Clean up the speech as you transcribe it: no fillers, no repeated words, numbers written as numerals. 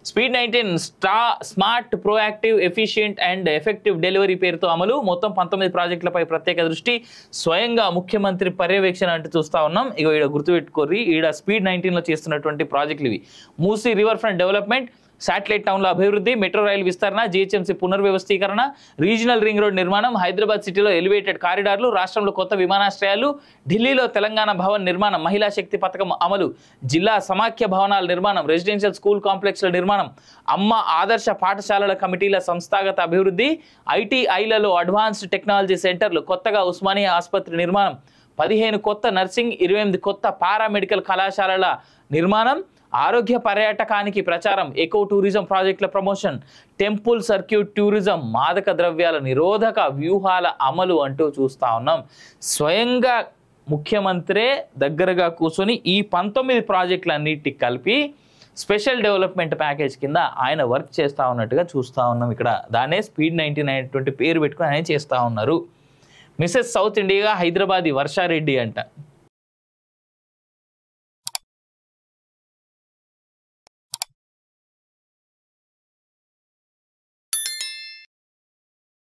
Speed 19 smart, proactive, efficient and effective delivery పేరుతో అమలు. మొత్తం 19 ప్రాజెక్టులపై ప్రత్యేక దృష్టి, స్వయంగా ముఖ్యమంత్రి పర్యవేక్షణ అంటూ చూస్తా ఉన్నాం. ఇగో ఈడ గుర్తుపెట్టుకోర్రి, ఈడ స్పీడ్ 19లో చేస్తున్నటువంటి ప్రాజెక్టులు ఇవి. Musi river front development, satellite టౌన్ల అభివృద్ధి, మెట్రో రైలు విస్తరణ, జీహెచ్ఎంసీ పునర్వ్యవస్థీకరణ, రీజనల్ రింగ్ రోడ్ నిర్మాణం, హైదరాబాద్ సిటీలో ఎలివేటెడ్ కారిడార్లు, రాష్ట్రంలో కొత్త విమానాశ్రయాలు, ఢిల్లీలో తెలంగాణ భవన్ నిర్మాణం, మహిళా శక్తి పథకం అమలు, జిల్లా సమాఖ్య భవనాల నిర్మాణం, రెసిడెన్షియల్ స్కూల్ కాంప్లెక్స్ల నిర్మాణం, అమ్మ ఆదర్శ పాఠశాలల కమిటీల సంస్థాగత అభివృద్ధి, ఐటీఐలలో అడ్వాన్స్డ్ టెక్నాలజీ సెంటర్లు, కొత్తగా ఉస్మానియా ఆసుపత్రి నిర్మాణం, 15 కొత్త నర్సింగ్, 28 కొత్త పారామెడికల్ కళాశాలల నిర్మాణం, ఆరోగ్య పర్యాటకానికి ప్రచారం, ఎకో టూరిజం ప్రాజెక్టుల ప్రమోషన్, టెంపుల్ సర్క్యూట్ టూరిజం, మాదక ద్రవ్యాల నిరోధక వ్యూహాల అమలు అంటూ చూస్తా ఉన్నాం. స్వయంగా ముఖ్యమంత్రే దగ్గరగా కూర్చొని ఈ 19 ప్రాజెక్టులన్నిటికి కలిపి స్పెషల్ డెవలప్మెంట్ ప్యాకేజ్ కింద ఆయన వర్క్ చేస్తూ ఉన్నట్టుగా చూస్తూ ఉన్నాం. ఇక్కడ దాన్నే స్పీడ్ 19 అనేటువంటి పేరు పెట్టుకుని ఆయన చేస్తూ ఉన్నారు. మిసెస్ సౌత్ ఇండియాగా హైదరాబాదీ వర్షారెడ్డి అంట.